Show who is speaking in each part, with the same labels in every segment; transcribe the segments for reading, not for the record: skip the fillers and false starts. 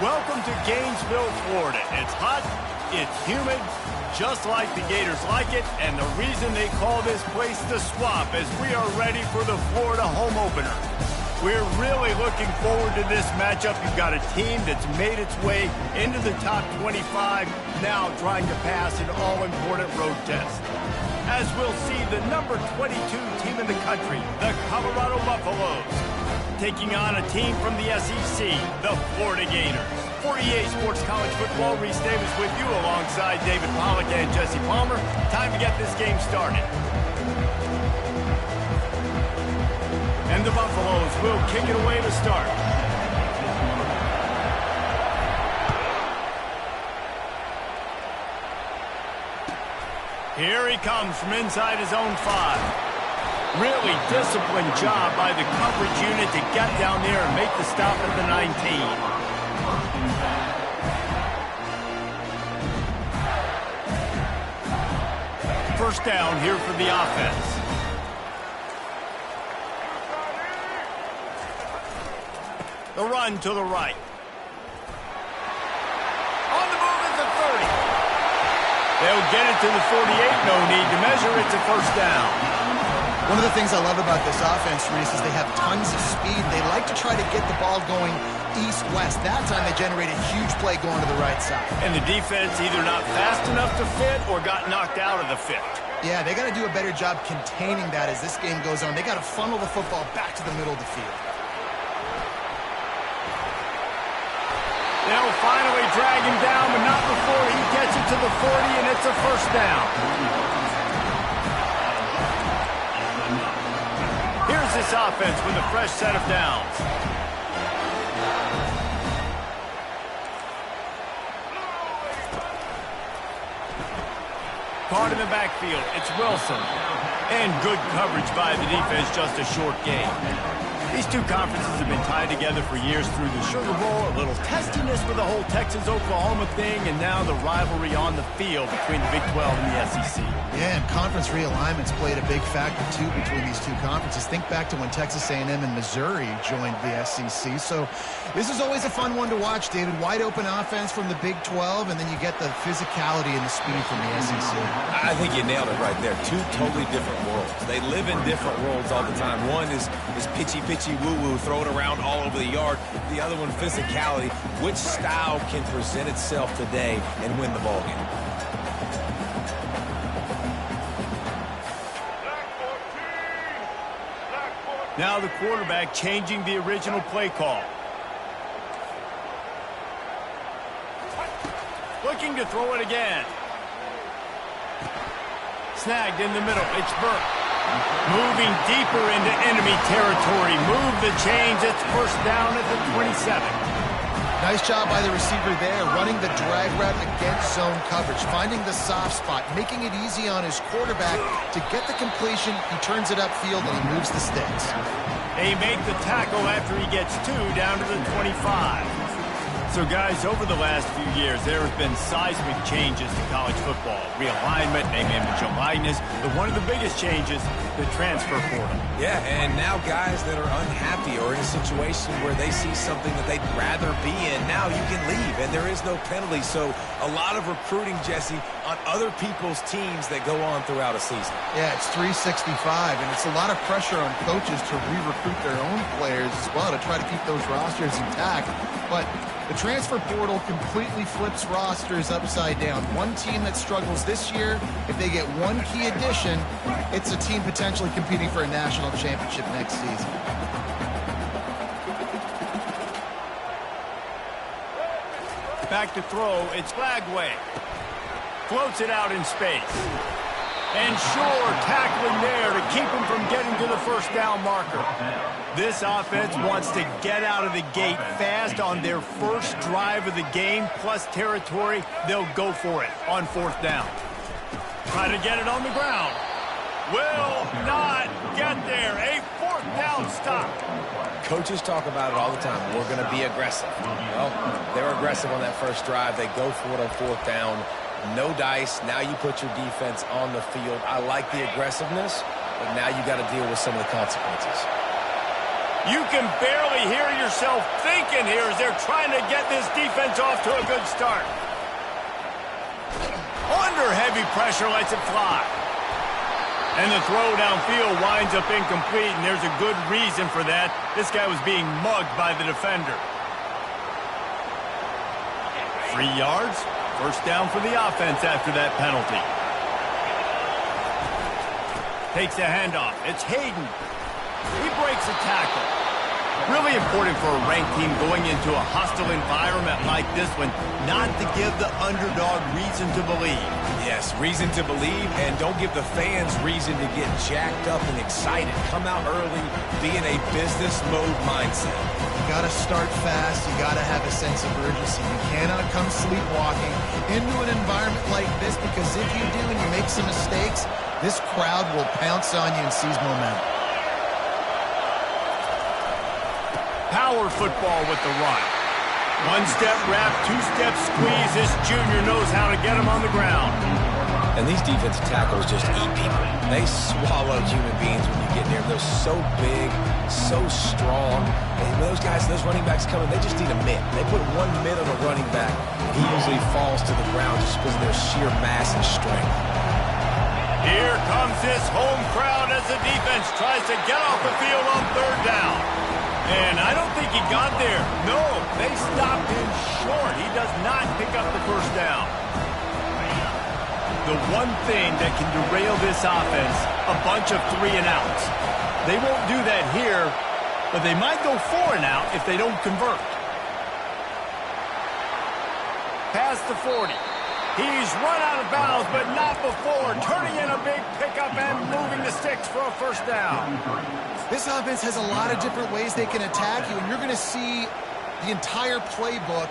Speaker 1: Welcome to Gainesville, Florida. It's hot, it's humid, just like the Gators like it, and the reason they call this place the Swamp is we are ready for the Florida home opener. We're really looking forward to this matchup. You've got a team that's made its way into the top 25, now trying to pass an all-important road test. As we'll see, the number 22 team in the country, the Colorado Buffaloes, taking on a team from the SEC, the Florida Gators. For EA Sports College Football, Reese Davis with you alongside David Pollack and Jesse Palmer. Time to get this game started. And the Buffaloes will kick it away to start. Here he comes from inside his own 5. Really disciplined job by the coverage unit to get down there and make the stop at the 19. First down here for the offense. The run to the right. On the move at the 30. They'll get it to the 48. No need to measure. It's a first down.
Speaker 2: One of the things I love about this offense, Reese, is they have tons of speed. They like to try to get the ball going east-west. That time they generated a huge play going to the right side.
Speaker 1: And the defense either not fast enough to fit or got knocked out of the fit.
Speaker 2: Yeah, they got to do a better job containing that as this game goes on. They got to funnel the football back to the middle of the field.
Speaker 1: They'll finally drag him down, but not before he gets it to the 40, and it's a first down. Here's this offense with a fresh set of downs. Caught in the backfield, it's Wilson. And good coverage by the defense, just a short gain. These two conferences have been tied together for years through the Sugar Bowl, a little testiness with the whole Texas-Oklahoma thing, and now the rivalry on the field between the Big 12 and the SEC.
Speaker 2: Yeah, and conference realignments played a big factor, too, between these two conferences. Think back to when Texas A&M and Missouri joined the SEC. So this is always a fun one to watch, David. Wide open offense from the Big 12, and then you get the physicality and the speed from the SEC.
Speaker 3: I think you nailed it right there. Two totally different worlds. They live in different worlds all the time. One is pitchy woo-woo, throw it around all over the yard. The other one, physicality. Which style can present itself today and win the ball game?
Speaker 1: Now the quarterback changing the original play call. Looking to throw it again. Snagged in the middle. It's Burke. Moving deeper into enemy territory. Move the chains. It's first down at the 27.
Speaker 2: Nice job by the receiver there, running the drag route against zone coverage, finding the soft spot, making it easy on his quarterback to get the completion. He turns it upfield and he moves the sticks.
Speaker 1: They make the tackle after he gets 2 down to the 25. So, guys, over the last few years, there have been seismic changes to college football. Realignment, name, image, and likeness. But one of the biggest changes, the transfer portal.
Speaker 3: Yeah, and now guys that are unhappy or in a situation where they see something that they'd rather be in, now you can leave, and there is no penalty. So a lot of recruiting, Jesse, on other people's teams that go on throughout a season.
Speaker 2: Yeah, it's 365, and it's a lot of pressure on coaches to re-recruit their own players as well to try to keep those rosters intact. But the transfer portal completely flips rosters upside down. One team that struggles this year, if they get one key addition, it's a team potentially competing for a national championship next season.
Speaker 1: Back to throw, it's Flagway. Floats it out in space. And Shore tackling there to keep him from getting to the first down marker. This offense wants to get out of the gate fast on their first drive of the game, plus territory. They'll go for it on fourth down. Try to get it on the ground. Will not get there. A fourth down stop.
Speaker 3: Coaches talk about it all the time. We're going to be aggressive. Well, they're aggressive on that first drive. They go for it on fourth down. No dice. Now you put your defense on the field. I like the aggressiveness, but now you got to deal with some of the consequences.
Speaker 1: You can barely hear yourself thinking here as they're trying to get this defense off to a good start. Under heavy pressure, lets it fly. And the throw downfield winds up incomplete, and there's a good reason for that. This guy was being mugged by the defender. 3 yards, first down for the offense after that penalty. Takes the handoff. It's Hayden. He breaks a tackle. Really important for a ranked team going into a hostile environment like this one, not to give the underdog reason to believe.
Speaker 3: Yes, reason to believe, and don't give the fans reason to get jacked up and excited. Come out early, be in a business mode mindset.
Speaker 2: You got to start fast. You got to have a sense of urgency. You cannot come sleepwalking into an environment like this, because if you do and you make some mistakes, this crowd will pounce on you and seize momentum.
Speaker 1: Power football with the run. One-step wrap, two-step squeeze. This junior knows how to get him on the ground.
Speaker 3: And these defensive tackles just eat people. They swallow human beings when you get near them. They're so big, so strong. And when those guys, those running backs come in, they just need a mitt. They put one mitt on a running back, and he usually falls to the ground just because of their sheer mass and strength.
Speaker 1: Here comes this home crowd as the defense tries to get off the field on third down. And I don't think he got there. No, they stopped him short. He does not pick up the first down. The one thing that can derail this offense, a bunch of 3-and-outs. They won't do that here, but they might go 4-and-out if they don't convert. Past the 40. He's run out of bounds, but not before. Turning in a big pickup and moving the sticks for a first down.
Speaker 2: This offense has a lot of different ways they can attack you, and you're going to see the entire playbook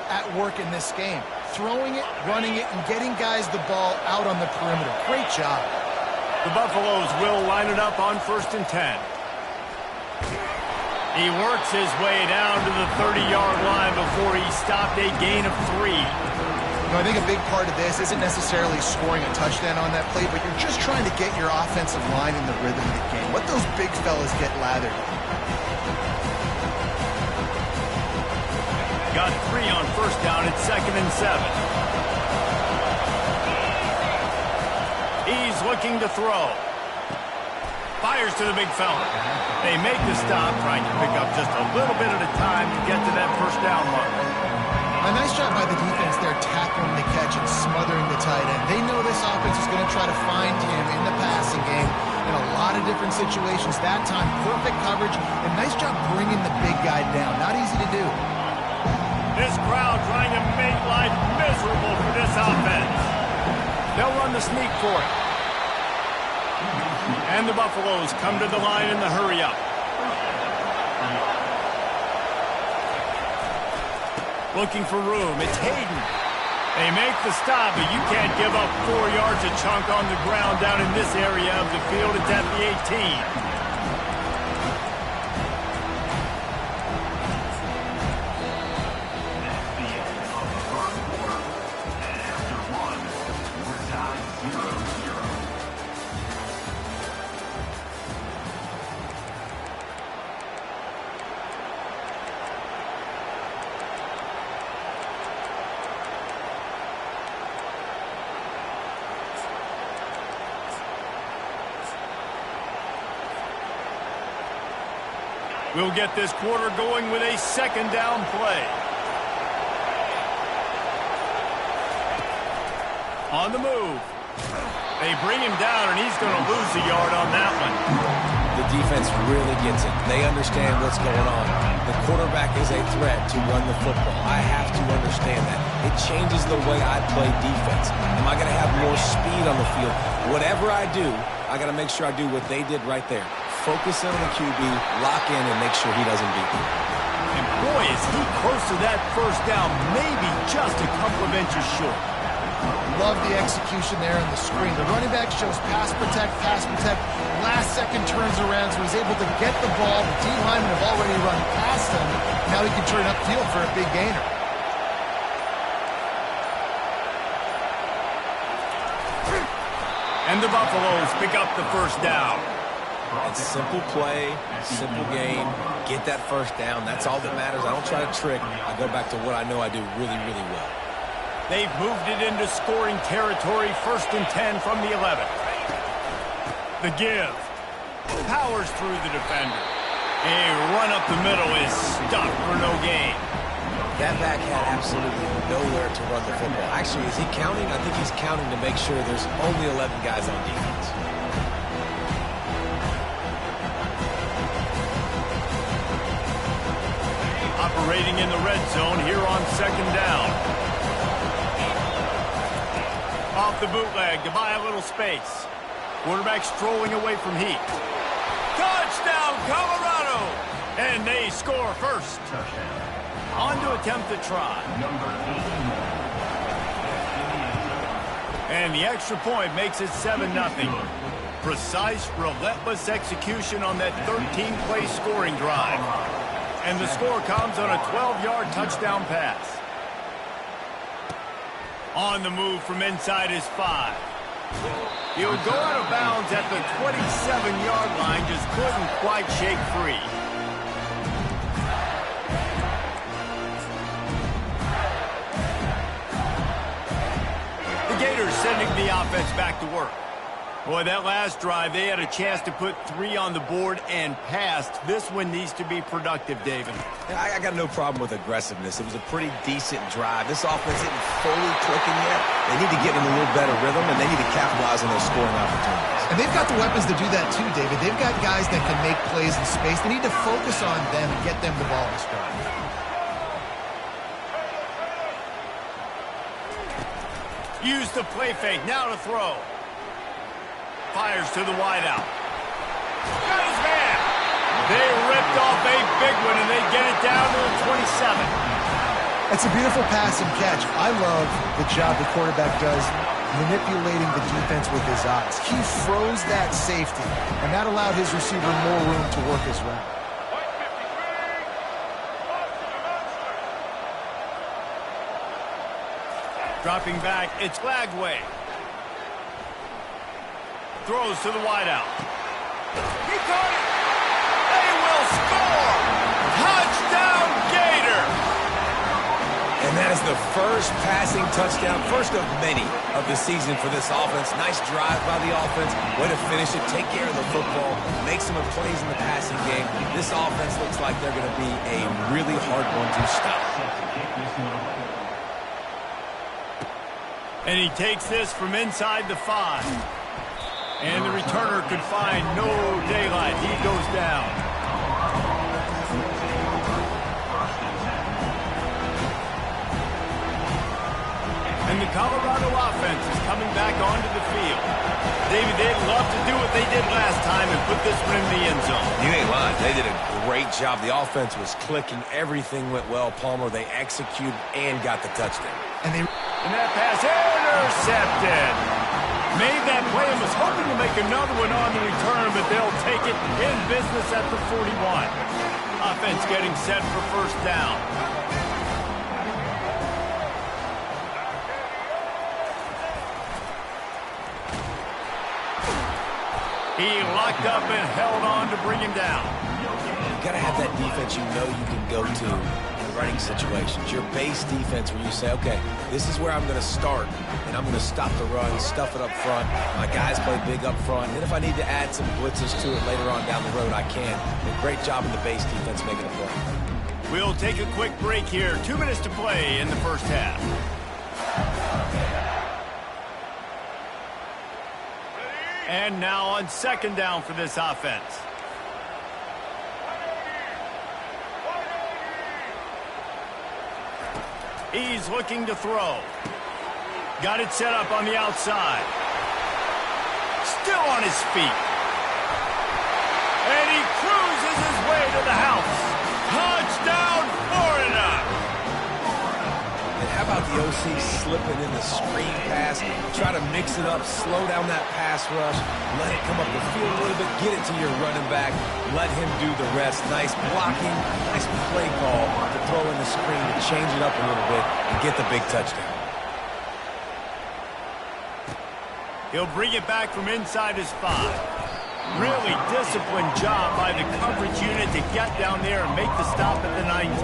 Speaker 2: at work in this game. Throwing it, running it, and getting guys the ball out on the perimeter. Great job.
Speaker 1: The Buffaloes will line it up on 1st and 10. He works his way down to the 30-yard line before he stopped a gain of 3.
Speaker 2: I think a big part of this isn't necessarily scoring a touchdown on that play, but you're just trying to get your offensive line in the rhythm of the game. Let those big fellas get lathered.
Speaker 1: Got 3 on first down. It's 2nd and 7. He's looking to throw. Fires to the big fella. They make the stop, trying to pick up just a little bit at a time to get to that first down mark.
Speaker 2: A nice job by the defense there, tackling the catch and smothering the tight end. They know this offense is going to try to find him in the passing game in a lot of different situations. That time, perfect coverage, and nice job bringing the big guy down. Not easy to do.
Speaker 1: This crowd trying to make life miserable for this offense. They'll run the sneak for it. And the Buffaloes come to the line in the hurry-up. Looking for room. It's Hayden. They make the stop, but you can't give up 4 yards a chunk on the ground down in this area of the field. It's at the 18. We'll get this quarter going with a 2nd down play. On the move. They bring him down, and he's going to lose a yard on that one.
Speaker 3: The defense really gets it. They understand what's going on. The quarterback is a threat to run the football. I have to understand that. It changes the way I play defense. Am I going to have more speed on the field? Whatever I do, I got to make sure I do what they did right there. Focus in on the QB, lock in, and make sure he doesn't beat me.
Speaker 1: And boy, is he close to that first down, maybe just a couple of inches short.
Speaker 2: Love the execution there on the screen. The running back shows pass protect, last second turns around, so he's able to get the ball. The D-linemen have already run past him. Now he can turn upfield for a big gainer.
Speaker 1: And the Buffaloes pick up the first down.
Speaker 3: It's simple play, simple game. Get that first down. That's all that matters. I don't try to trick. I go back to what I know I do really, really well.
Speaker 1: They've moved it into scoring territory, 1st and 10 from the 11. The give. Powers through the defender. A run up the middle is stuffed for no gain.
Speaker 3: That back had absolutely nowhere to run the football. Actually, is he counting? I think he's counting to make sure there's only 11 guys on defense.
Speaker 1: Operating in the red zone here on 2nd down. Off the bootleg to buy a little space. Quarterback strolling away from heat. Touchdown, Colorado! And they score first. On to attempt the try. And the extra point makes it 7-0. Precise, relentless execution on that 13-play scoring drive. And the score comes on a 12-yard touchdown pass. On the move from inside his 5. He'll go out of bounds at the 27-yard line, just couldn't quite shake free. The Gators sending the offense back to work. Boy, that last drive, they had a chance to put 3 on the board and passed. This one needs to be productive, David.
Speaker 3: I got no problem with aggressiveness. It was a pretty decent drive. This offense isn't fully clicking yet. They need to get in a little better rhythm, and they need to capitalize on those scoring opportunities.
Speaker 2: And they've got the weapons to do that too, David. They've got guys that can make plays in space. They need to focus on them and get them the ball this drive.
Speaker 1: Use the play fake. Now to throw. Fires to the wideout. Got his man. They ripped off a big one, and they get it down to the 27.
Speaker 2: That's a beautiful pass and catch. I love the job the quarterback does manipulating the defense with his eyes. He froze that safety, and that allowed his receiver more room to work his route.
Speaker 1: Dropping back, it's Lagway. Throws to the wideout. He caught it. They will score. Touchdown, Gator.
Speaker 3: And that is the first passing touchdown, first of many of the season for this offense. Nice drive by the offense. Way to finish it, take care of the football, make some plays in the passing game. This offense looks like they're going to be a really hard one to stop.
Speaker 1: And he takes this from inside the 5. And the returner could find no daylight. He goes down. And the Colorado offense is coming back onto the field. David, they'd love to do what they did last time and put this one in the end zone.
Speaker 3: You ain't lying. They did a great job. The offense was clicking. Everything went well. Palmer, they executed and got the touchdown.
Speaker 2: And
Speaker 1: that pass intercepted. Made that play and was hoping to make another one on the return, but they'll take it in business at the 41. Offense getting set for first down. He locked up and held on to bring him down.
Speaker 3: You've got to have that defense you know you can go to in running situations. Your base defense where you say, okay, this is where I'm going to start, and I'm going to stop the run, stuff it up front. My guys play big up front. And if I need to add some blitzes to it later on down the road, I can. A great job in the base defense making a play.
Speaker 1: We'll take a quick break here. 2 minutes to play in the first half. And now on 2nd down for this offense. He's looking to throw. Got it set up on the outside. Still on his feet. And he cruises his way to the house. Touchdown, Florida!
Speaker 3: And how about the OC slipping in the screen pass? Try to mix it up, slow down that pass rush, let it come up the field a little bit, get it to your running back, let him do the rest. Nice blocking, nice play call to throw in the screen to change it up a little bit and get the big touchdown.
Speaker 1: He'll bring it back from inside his 5. Really disciplined job by the coverage unit to get down there and make the stop at the 19.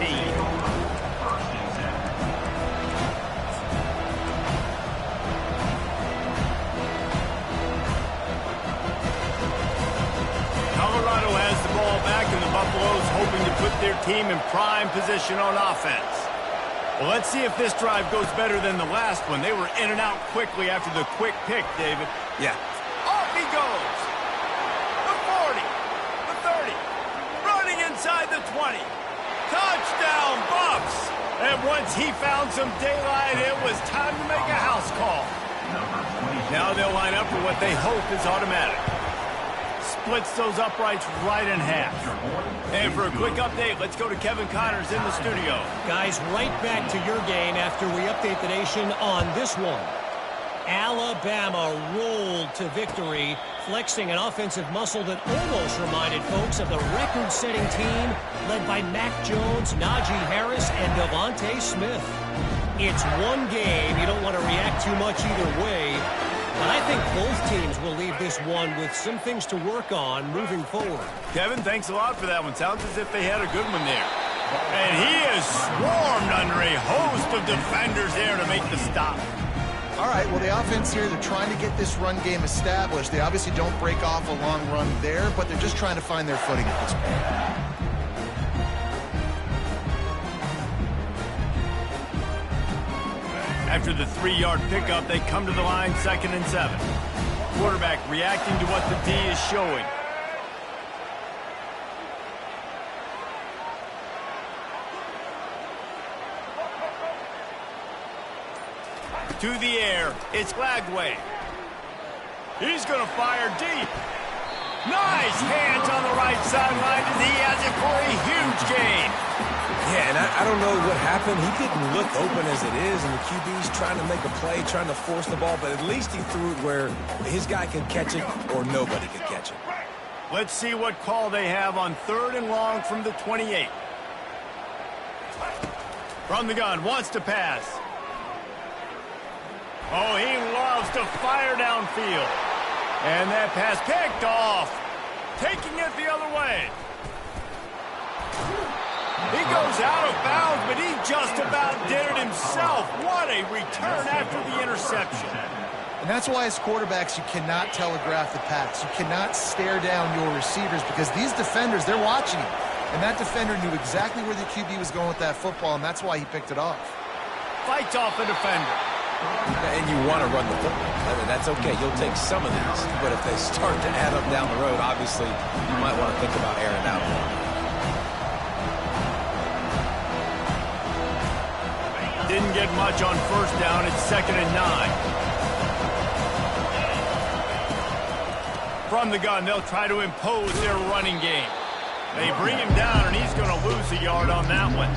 Speaker 1: Colorado has the ball back, and the Buffaloes hoping to put their team in prime position on offense. Well, let's see if this drive goes better than the last one. They were in and out quickly after the quick pick, David.
Speaker 3: Yeah.
Speaker 1: Off he goes. The 40, the 30, running inside the 20. Touchdown, Buffs! And once he found some daylight, it was time to make a house call. Now they'll line up for what they hope is automatic. Splits those uprights right in half. And for a quick update, let's go to Kevin Connors in the studio.
Speaker 4: Guys, right back to your game after we update the nation on this one. Alabama rolled to victory, flexing an offensive muscle that almost reminded folks of the record-setting team led by Mac Jones, Najee Harris, and Devontae Smith. It's one game. You don't want to react too much either way. But I think both teams will leave this one with some things to work on moving forward.
Speaker 1: Kevin, thanks a lot for that one. Sounds as if they had a good one there. And he is swarmed under a host of defenders there to make the stop.
Speaker 2: All right, well, the offense here, they're trying to get this run game established. They obviously don't break off a long run there, but they're just trying to find their footing at this point.
Speaker 1: After the 3-yard pickup, they come to the line 2nd and 7. Quarterback reacting to what the D is showing. To the air, it's Lagway. He's going to fire deep. Nice hands on the right sideline, and he has it for a huge gain.
Speaker 3: Yeah, and I don't know what happened. He didn't look open as it is, and the QB's trying to make a play, trying to force the ball, but at least he threw it where his guy could catch it or nobody could catch it.
Speaker 1: Let's see what call they have on 3rd and long from the 28. From the gun, wants to pass. Oh, he loves to fire downfield. And that pass picked off. Taking it the other way. He goes out of bounds, but he just about did it himself. What a return after the interception.
Speaker 2: And that's why as quarterbacks, you cannot telegraph the pass. You cannot stare down your receivers because these defenders, they're watching you. And that defender knew exactly where the QB was going with that football, and that's why he picked it off.
Speaker 1: Fights off a defender.
Speaker 3: And you want to run the football. I mean, that's okay. You'll take some of these. But if they start to add up down the road, obviously, you might want to think about airing out more.
Speaker 1: Didn't get much on 1st down. It's 2nd and 9. From the gun, they'll try to impose their running game. They bring him down, and he's going to lose a yard on that one.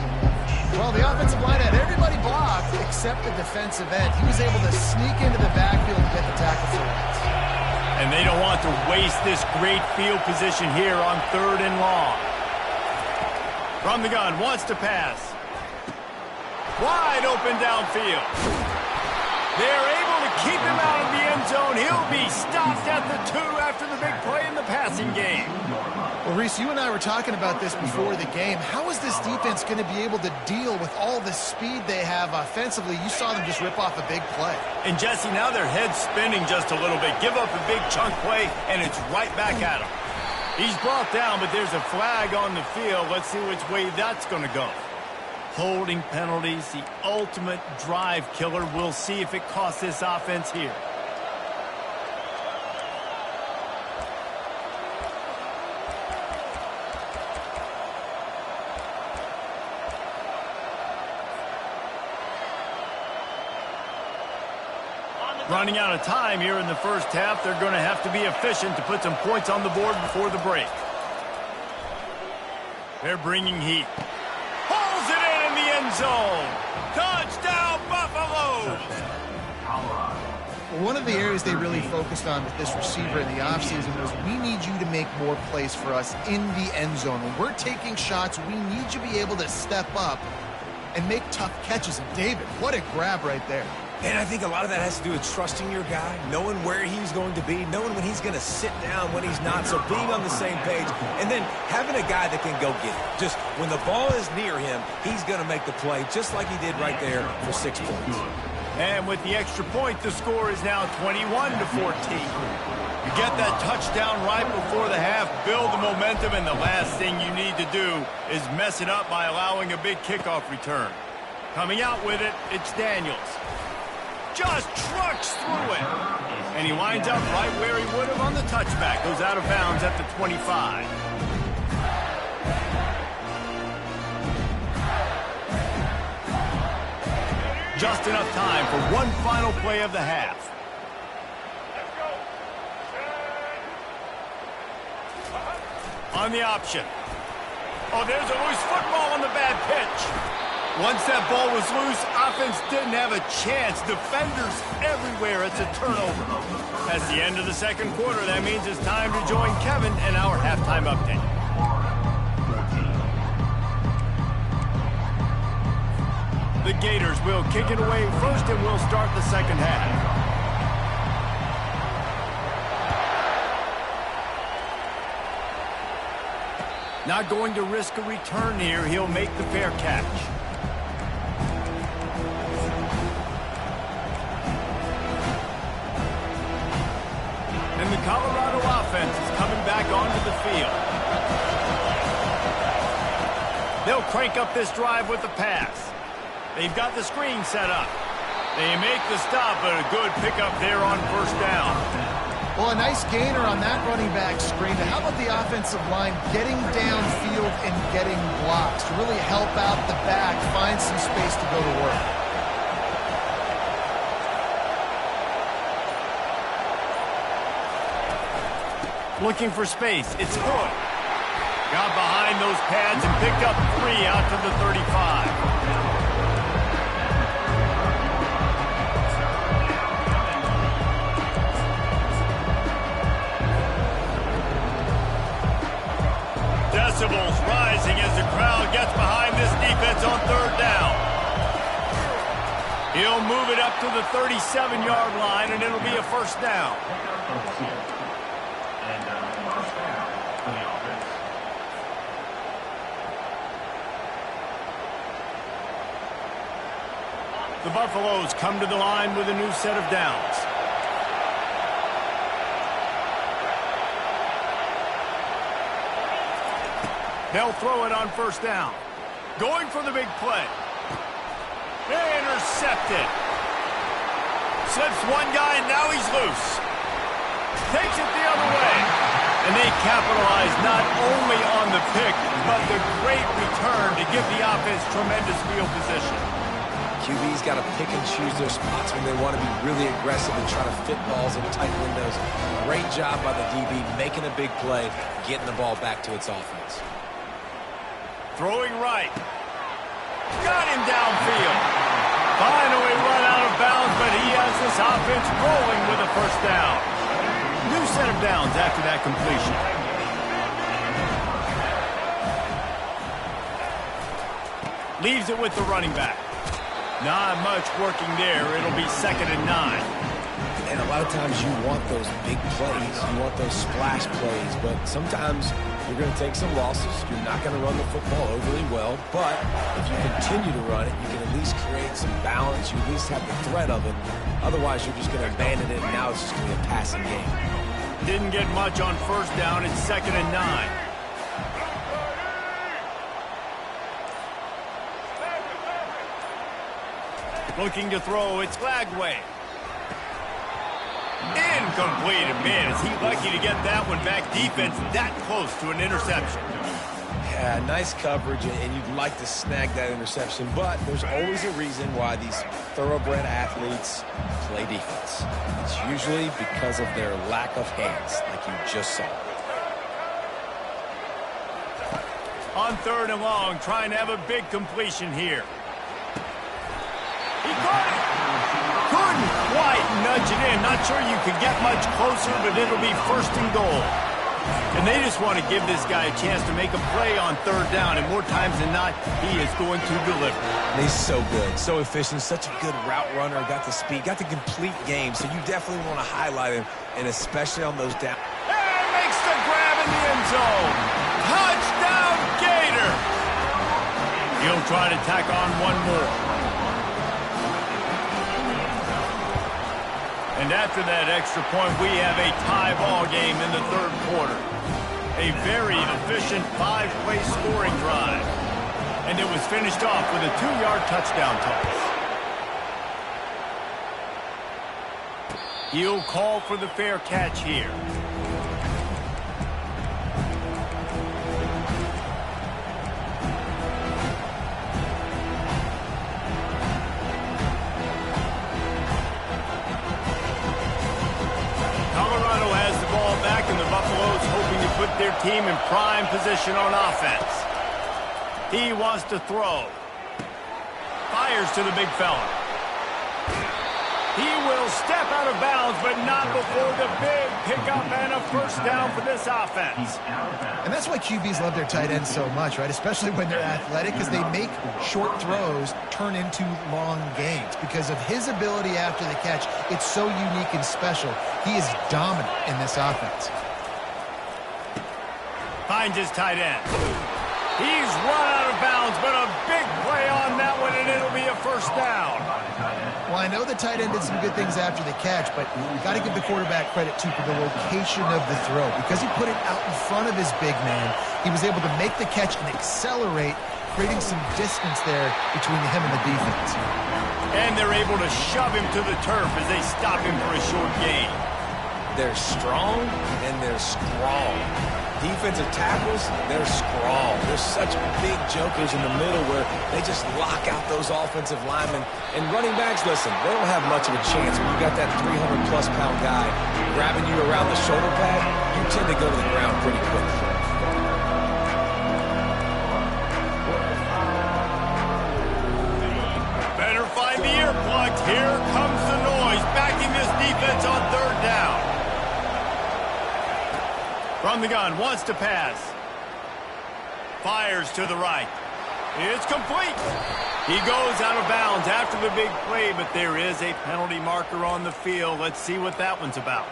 Speaker 2: Well, the offensive line had everybody blocked except the defensive end. He was able to sneak into the backfield and get the tackle for it.
Speaker 1: And they don't want to waste this great field position here on 3rd and long. From the gun, wants to pass. Wide open downfield. They're able to keep him out of the end zone. He'll be stopped at the 2 after the big play in the passing game.
Speaker 2: Well, Reese, you and I were talking about this before the game. How is this defense going to be able to deal with all the speed they have offensively? You saw them just rip off a big play.
Speaker 1: And, Jesse, now their head's spinning just a little bit. Give up a big chunk play, and it's right back at him. He's brought down, but there's a flag on the field. Let's see which way that's going to go. Holding penalties, the ultimate drive killer. We'll see if it costs this offense here. Running out of time here in the 1st half. They're going to have to be efficient to put some points on the board before the break. They're bringing heat. Pulls it in the end zone. Touchdown, Buffaloes!
Speaker 2: Well, one of the areas they really focused on with this receiver in the offseason was we need you to make more plays for us in the end zone. When we're taking shots, we need you to be able to step up and make tough catches. And David, what a grab right there.
Speaker 3: And I think a lot of that has to do with trusting your guy, knowing where he's going to be, knowing when he's going to sit down, when he's not, so being on the same page, and then having a guy that can go get it. Just when the ball is near him, he's going to make the play, just like he did right there for 6 points.
Speaker 1: And with the extra point, the score is now 21-14. You get that touchdown right before the half, build the momentum, and the last thing you need to do is mess it up by allowing a big kickoff return. Coming out with it, it's Daniels. Just trucks through it. And he winds up right where he would have on the touchback. Goes out of bounds at the 25. Just enough time for one final play of the half. On the option. Oh, there's a loose football on the bad pitch. Once that ball was loose, offense didn't have a chance. Defenders everywhere. It's a turnover. That's the end of the second quarter. That means it's time to join Kevin in our halftime update. The Gators will kick it away first, and we'll start the second half. Not going to risk a return here. He'll make the fair catch. And the Colorado offense is coming back onto the field. They'll crank up this drive with the pass. They've got the screen set up. They make the stop, but a good pickup there on first down.
Speaker 2: Well, a nice gainer on that running back screen. But how about the offensive line getting downfield and getting blocks to really help out the back, find some space to go to work?
Speaker 1: Looking for space. It's Hood. Got behind those pads and picked up 3 out to the 35. Decibels rising as the crowd gets behind this defense on third down. He'll move it up to the 37-yard line, and it'll be a first down. The Buffaloes come to the line with a new set of downs. They'll throw it on first down. Going for the big play. Intercepted. Slips one guy, and now he's loose. Takes it the other way. And they capitalize not only on the pick, but the great return to give the offense tremendous field position.
Speaker 3: QB's got to pick and choose their spots when they want to be really aggressive and try to fit balls in tight windows. Great job by the DB making a big play, getting the ball back to its offense.
Speaker 1: Throwing right. Got him downfield. Finally run out of bounds, but he has this offense rolling with a first down. New set of downs after that completion. Leaves it with the running back. Not much working there. It'll be 2nd and 9.
Speaker 3: And a lot of times you want those big plays. You want those splash plays. But sometimes you're going to take some losses. You're not going to run the football overly well. But if you continue to run it, you can at least create some balance. You at least have the threat of it. Otherwise, you're just going to abandon it, and now it's just going to be a passing game.
Speaker 1: Didn't get much on first down. It's 2nd and 9. Looking to throw, it's Lagway. Incomplete. Man, is he lucky to get that one back. Defense that close to an interception.
Speaker 3: Yeah, nice coverage, and you'd like to snag that interception, but there's always a reason why these thoroughbred athletes play defense. It's usually because of their lack of hands, like you just saw.
Speaker 1: On 3rd and long, trying to have a big completion here. He caught it. Couldn't quite nudge it in. Not sure you could get much closer, but it'll be 1st and goal. And they just want to give this guy a chance to make a play on third down, and more times than not, he is going to deliver.
Speaker 3: And he's so good, so efficient, such a good route runner, got the speed, got the complete game, so you definitely want to highlight him, and especially on those down.
Speaker 1: And makes the grab in the end zone. Touchdown, Gator! He'll try to tack on one more. And after that extra point, we have a tie ball game in the third quarter. A very efficient 5-play scoring drive. And it was finished off with a 2-yard touchdown toss. He'll call for the fair catch here. Put their team in prime position on offense. He wants to throw. Fires to the big fella. He will step out of bounds, but not before the big pickup and a first down for this offense.
Speaker 2: And that's why QBs love their tight ends so much, right? Especially when they're athletic, because they make short throws turn into long gains. Because of his ability after the catch, it's so unique and special. He is dominant in this offense.
Speaker 1: Finds his tight end. He's run out of bounds, but a big play on that one, and it'll be a first down.
Speaker 2: Well, I know the tight end did some good things after the catch, but you got to give the quarterback credit, too, for the location of the throw. Because he put it out in front of his big man, he was able to make the catch and accelerate, creating some distance there between him and the defense.
Speaker 1: And they're able to shove him to the turf as they stop him for a short gain.
Speaker 3: They're strong, and they're strong. Defensive tackles, they're strong. They're such big jokers in the middle where they just lock out those offensive linemen. And running backs, listen, they don't have much of a chance. When you got that 300-plus-pound guy grabbing you around the shoulder pad, you tend to go to the ground pretty quick.
Speaker 1: Better find the earplugs. Here comes the noise, backing this defense on third down. From the gun, wants to pass. Fires to the right. It's complete. He goes out of bounds after the big play, but there is a penalty marker on the field. Let's see what that one's about.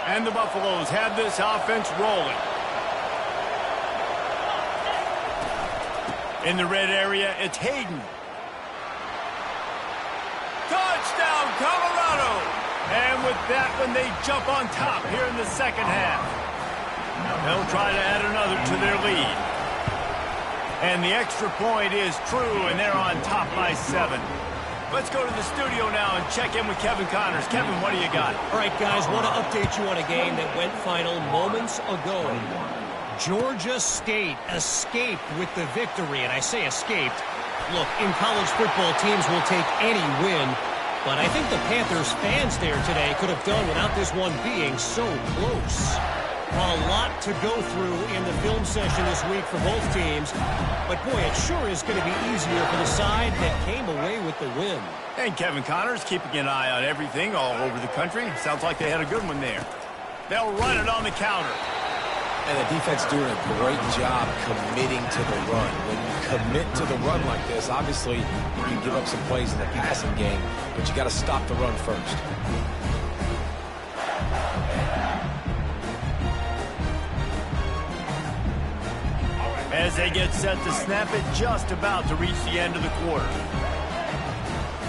Speaker 1: And the Buffaloes have this offense rolling. In the red area, it's Hayden. Touchdown, Colorado! And with that one, they jump on top here in the second half. They'll try to add another to their lead. And the extra point is true, and they're on top by 7. Let's go to the studio now and check in with Kevin Connors. Kevin, what do you got?
Speaker 4: All right, guys, want to update you on a game that went final moments ago. Georgia State escaped with the victory, and I say escaped. Look, in college football, teams will take any win, but I think the Panthers fans there today could have done without this one being so close. A lot to go through in the film session this week for both teams, but boy, it sure is going to be easier for the side that came away with the win.
Speaker 1: And Kevin Connors keeping an eye on everything all over the country. Sounds like they had a good one there. They'll run it on the counter.
Speaker 3: And the defense doing a great job committing to the run. When you commit to the run like this, obviously you can give up some plays in the passing game, but you got to stop the run first.
Speaker 1: As they get set to snap it, just about to reach the end of the quarter.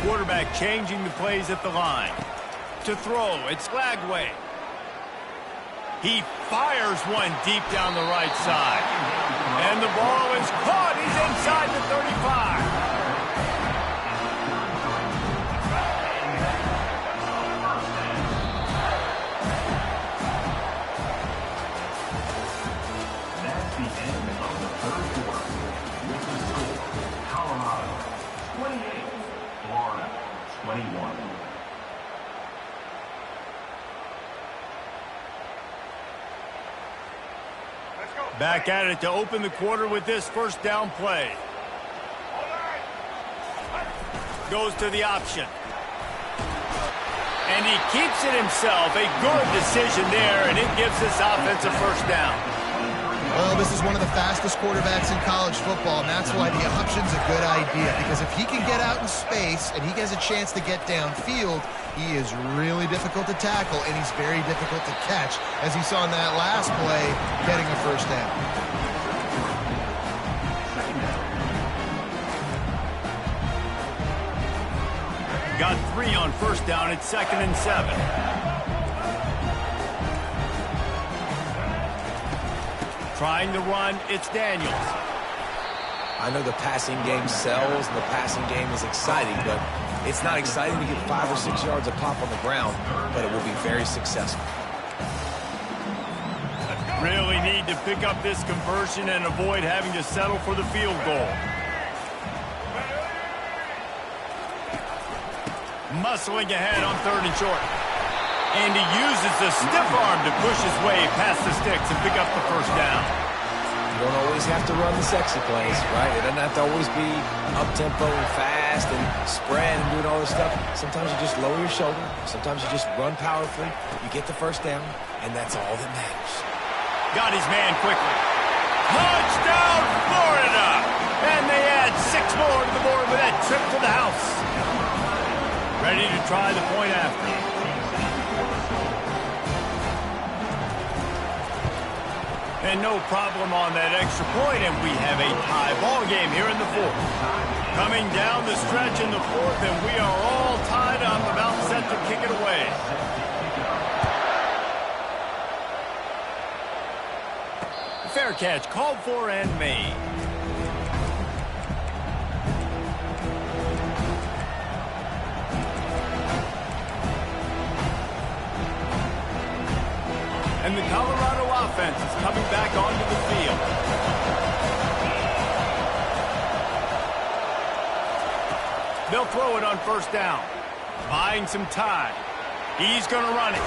Speaker 1: Quarterback changing the plays at the line. To throw, it's Lagway. He fires one deep down the right side. And the ball is caught. He's inside the 35.
Speaker 5: That's the end of the third quarter. With the score, Colorado 28, Florida 21.
Speaker 1: Back at it to open the quarter with this first down play. Goes to the option. And he keeps it himself. A good decision there, and it gives this offense a first down.
Speaker 2: Well, this is one of the fastest quarterbacks in college football, and that's why the option's a good idea. Because if he can get out in space and he has a chance to get downfield, he is really difficult to tackle, and he's very difficult to catch, as he saw in that last play, getting a first down.
Speaker 1: Got 3 on first down. It's 2nd and 7. Trying to run, it's Daniels.
Speaker 3: I know the passing game sells and the passing game is exciting, but it's not exciting to get 5 or 6 yards a pop on the ground, but it will be very successful.
Speaker 1: Really need to pick up this conversion and avoid having to settle for the field goal. Muscling ahead on 3rd and short. And he uses the stiff arm to push his way past the sticks and pick up the first down.
Speaker 3: You don't always have to run the sexy plays, right? It doesn't have to always be up-tempo and fast and spread and doing all this stuff. Sometimes you just lower your shoulder. Sometimes you just run powerfully. You get the first down, and that's all that matters.
Speaker 1: Got his man quickly. Touchdown, Florida! And they add 6 more to the board with that trip to the house. Ready to try the point after. And no problem on that extra point, and we have a tie ball game here in the 4th. Coming down the stretch in the 4th, and we are all tied up, about set to kick it away. Fair catch, called for and made. And the Colorado offense is coming back onto the field. They'll throw it on first down. Buying some time. He's going to run it.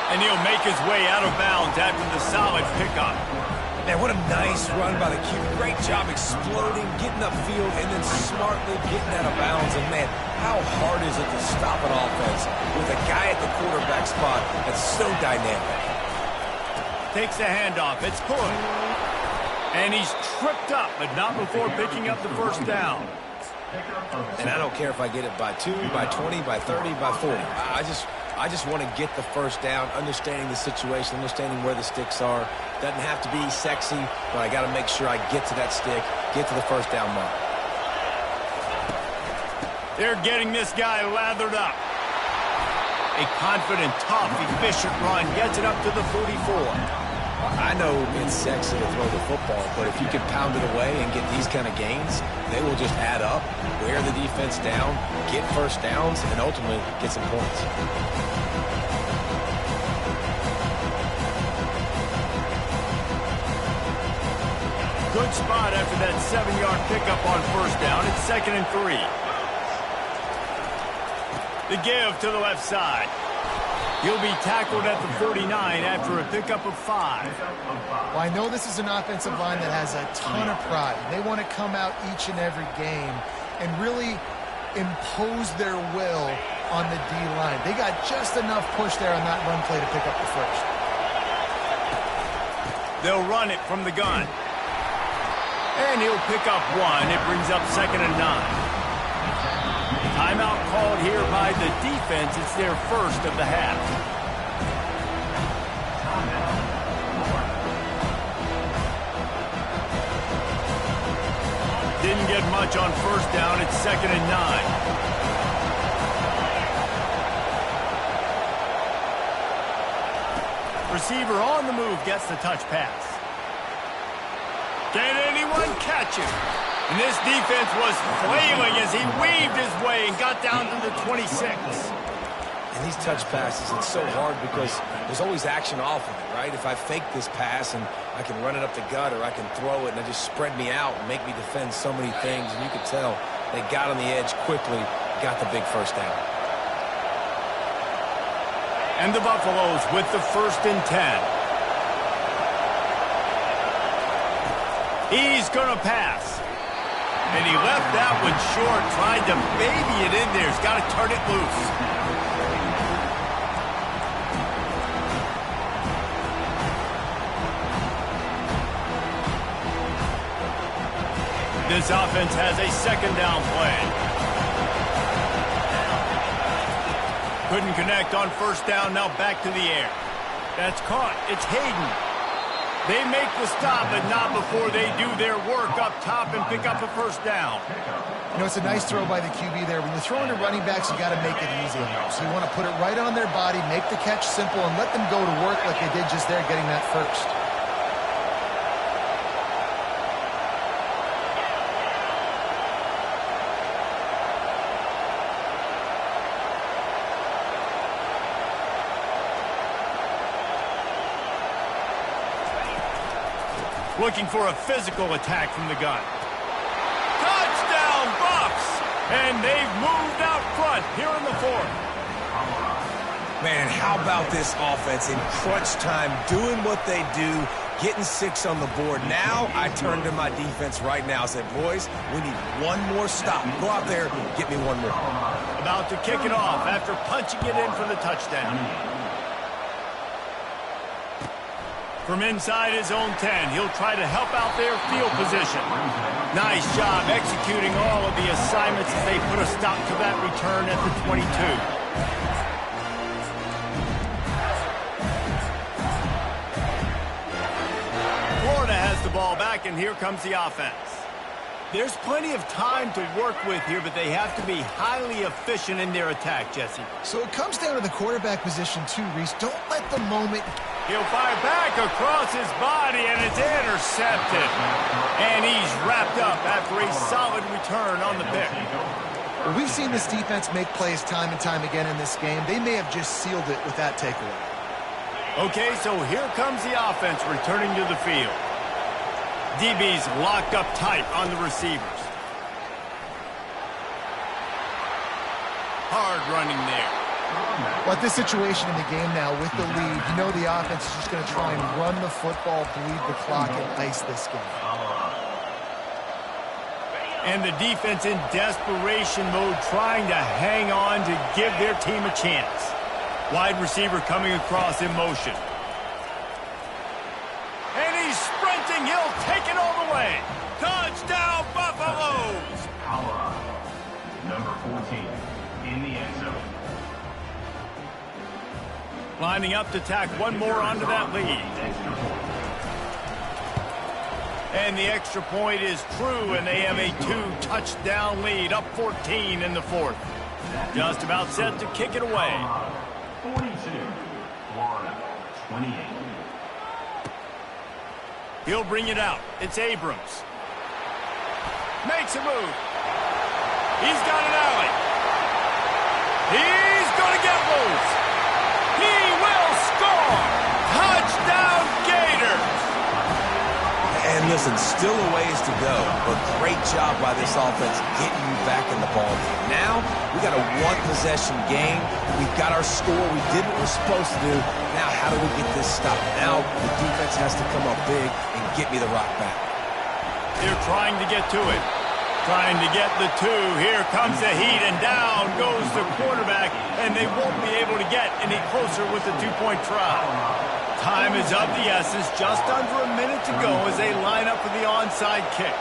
Speaker 1: And he'll make his way out of bounds after the solid pickup.
Speaker 3: Man, what a nice run by the Q. Great job exploding, getting upfield, and then smartly getting out of bounds. And, man, how hard is it to stop an offense with a guy at the quarterback spot that's so dynamic?
Speaker 1: Takes the handoff. It's good. And he's tripped up, but not before picking up the first down.
Speaker 3: And I don't care if I get it by 2, by 20, by 30, by 40. I just want to get the first down, understanding the situation, understanding where the sticks are. Doesn't have to be sexy, but I got to make sure I get to that stick, get to the first down mark.
Speaker 1: They're getting this guy lathered up. A confident, tough, efficient run gets it up to the 44.
Speaker 3: I know it's sexy to throw the football, but if you can pound it away and get these kind of gains, they will just add up, wear the defense down, get first downs, and ultimately get some points.
Speaker 1: Good spot after that 7-yard pickup on first down. It's 2nd and 3. The give to the left side. He'll be tackled at the 49 after a pickup of 5.
Speaker 2: Well, I know this is an offensive line that has a ton of pride. They want to come out each and every game and really impose their will on the D-line. They got just enough push there on that run play to pick up the first.
Speaker 1: They'll run it from the gun. And he'll pick up 1. It brings up 2nd and 9. Timeout called here by the defense. It's their first of the half. Didn't get much on first down. It's 2nd and 9. Receiver on the move gets the touch pass. Can anyone catch him? And this defense was flailing as he weaved his way and got down to the 26.
Speaker 3: And these touch passes, it's so hard because there's always action off of it, right? If I fake this pass and I can run it up the gut or I can throw it and it just spread me out and make me defend so many things. And you could tell they got on the edge quickly, got the big first down.
Speaker 1: And the Buffaloes with the 1st and 10. He's going to pass. And he left that one short, tried to baby it in there. He's got to turn it loose. This offense has a second down play. Couldn't connect on first down, now back to the air. That's caught. It's Hayden. They make the stop, but not before they do their work up top and pick up a first down.
Speaker 2: You know, it's a nice throw by the QB there. When you're throwing to running backs, you got to make it easy on them. So you want to put it right on their body, make the catch simple, and let them go to work like they did just there, getting that first.
Speaker 1: Looking for a physical attack from the gun. Touchdown, Bucs! And they've moved out front here in the fourth.
Speaker 3: Man, how about this offense in crunch time, doing what they do, getting 6 on the board. Now I turn to my defense right now and say, boys, we need one more stop. Go out there, get me one more.
Speaker 1: About to kick it off after punching it in for the touchdown. From inside his own 10, he'll try to help out their field position. Nice job executing all of the assignments as they put a stop to that return at the 22. Florida has the ball back, and here comes the offense. There's plenty of time to work with here, but they have to be highly efficient in their attack, Jesse.
Speaker 2: So it comes down to the quarterback position too, Reese. Don't let the moment...
Speaker 1: He'll fire back across his body, and it's intercepted. And he's wrapped up after a solid return on the pick.
Speaker 2: Well, we've seen this defense make plays time and time again in this game. They may have just sealed it with that takeaway.
Speaker 1: Okay, so here comes the offense returning to the field. DB's locked up tight on the receivers. Hard running there.
Speaker 2: But this situation in the game now with the lead, you know the offense is just going to try and run the football, bleed the clock, and ice this game.
Speaker 1: And the defense in desperation mode, trying to hang on to give their team a chance. Wide receiver coming across in motion. And he's sprinting. He'll take it all the way. Touchdown, Buffaloes!
Speaker 5: Number 14 in the end zone.
Speaker 1: Lining up to tack one more onto that lead. And the extra point is true, and they have a 2-touchdown lead, up 14 in the fourth. Just about set to kick it away.
Speaker 5: 42, Florida, 28.
Speaker 1: He'll bring it out. It's Abrams. Makes a move. He's got an alley. He's going to get loose. He will score! Touchdown, Gators!
Speaker 3: And listen, still a ways to go, but great job by this offense getting you back in the ball game. Now, we got a one-possession game. We've got our score. We did what we're supposed to do. Now, how do we get this stopped? Now, the defense has to come up big and get me the rock back.
Speaker 1: They're trying to get to it. Trying to get the 2. Here comes the heat, and down goes the quarterback, and they won't be able to get any closer with the 2-point try. Time is of the essence, just under a minute to go as they line up for the onside kick.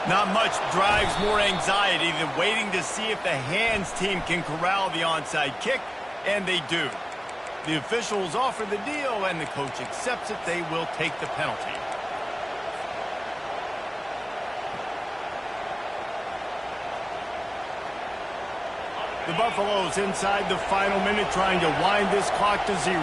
Speaker 1: Not much drives more anxiety than waiting to see if the hands team can corral the onside kick, and they do. The officials offer the deal, and the coach accepts it. They will take the penalty. The Buffaloes inside the final minute, trying to wind this clock to 0.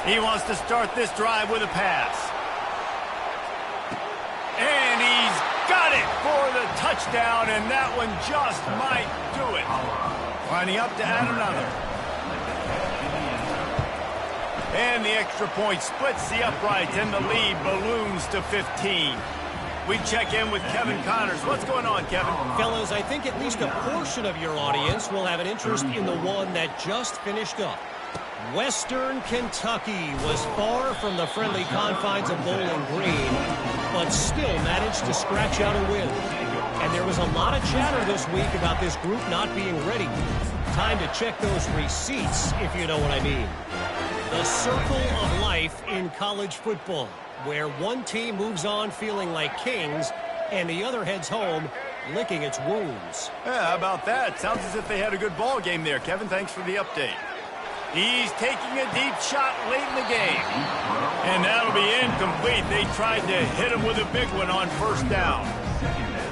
Speaker 1: He wants to start this drive with a pass. And he's got it for the touchdown, and that one just might do it. Lining up to add another. And the extra point splits the uprights, and the lead balloons to 15. We check in with Kevin Connors. What's going on, Kevin?
Speaker 4: Fellas, I think at least a portion of your audience will have an interest in the one that just finished up. Western Kentucky was far from the friendly confines of Bowling Green, but still managed to scratch out a win. And there was a lot of chatter this week about this group not being ready. Time to check those receipts, if you know what I mean. The circle of life in college football, where one team moves on feeling like kings and the other heads home licking its wounds.
Speaker 1: Yeah, how about that? Sounds as if they had a good ball game there, Kevin. Thanks for the update. He's taking a deep shot late in the game. And that'll be incomplete. They tried to hit him with a big one on first down.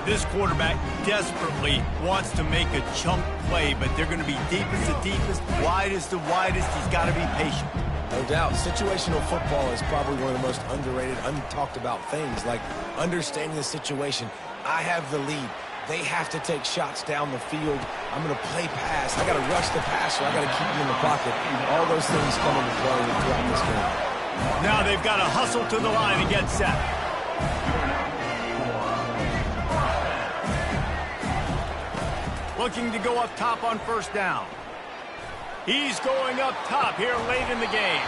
Speaker 1: This quarterback desperately wants to make a chunk play, but they're going to be deepest to deepest, widest to widest. He's got to be patient.
Speaker 3: No doubt. Situational football is probably one of the most underrated, untalked about things, like understanding the situation. I have the lead. They have to take shots down the field. I'm going to play pass. I got to rush the passer. I got to keep him in the pocket. All those things come into play throughout this game.
Speaker 1: Now they've got to hustle to the line and get set. Looking to go up top on first down. He's going up top here late in the game.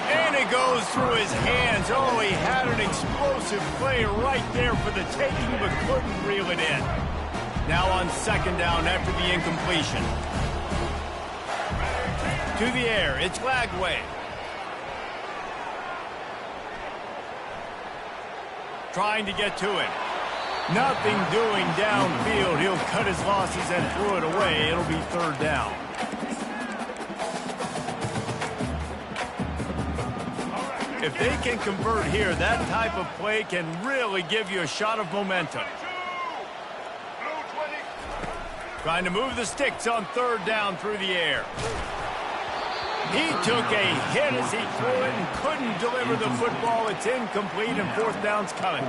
Speaker 1: And it goes through his hands. Oh, he had an explosive play right there for the taking, but couldn't reel it in. Now on second down after the incompletion. To the air, it's Lagway. Trying to get to it. Nothing doing downfield. He'll cut his losses and throw it away. It'll be third down. If they can convert here, that type of play can really give you a shot of momentum. Trying to move the sticks on third down through the air. He took a hit as he threw it and couldn't deliver the football. It's incomplete and fourth down's coming.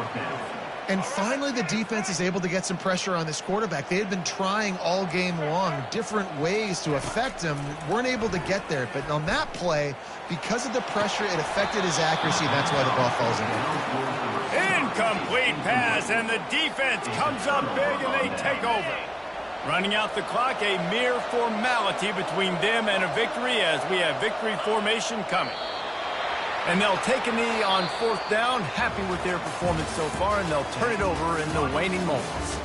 Speaker 2: And finally, the defense is able to get some pressure on this quarterback. They had been trying all game long different ways to affect him, weren't able to get there. But on that play, because of the pressure, it affected his accuracy. That's why the ball falls in.
Speaker 1: Incomplete pass, and the defense comes up big, and they take over. Running out the clock, a mere formality between them and a victory as we have victory formation coming. And they'll take a knee on fourth down, happy with their performance so far, and they'll turn it over in the waning moments.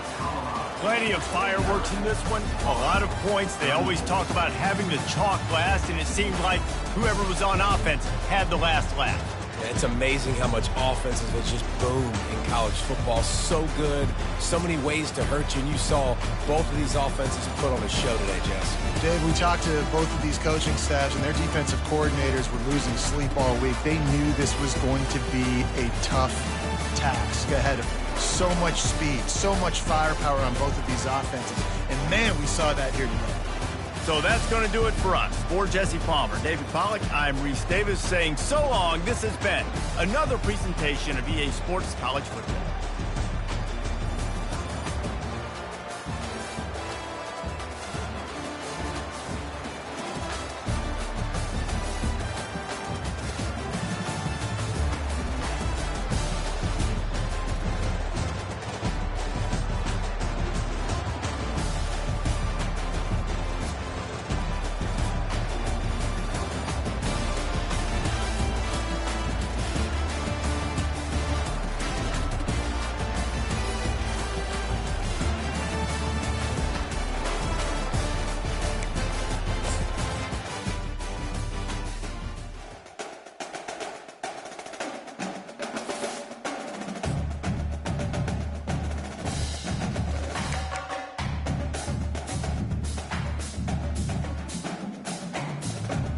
Speaker 1: Plenty of fireworks in this one, a lot of points. They always talk about having the chalk last, and it seemed like whoever was on offense had the last laugh.
Speaker 3: It's amazing how much offenses have just boomed in college football. So good, so many ways to hurt you, and you saw both of these offenses put on a show today, Jess.
Speaker 2: Dave, we talked to both of these coaching staffs, and their defensive coordinators were losing sleep all week. They knew this was going to be a tough task ahead of them. So much speed, so much firepower on both of these offenses. And, man, we saw that here today.
Speaker 1: So that's going to do it for us. For Jesse Palmer, David Pollack, I'm Reese Davis saying so long. This has been another presentation of EA Sports College Football.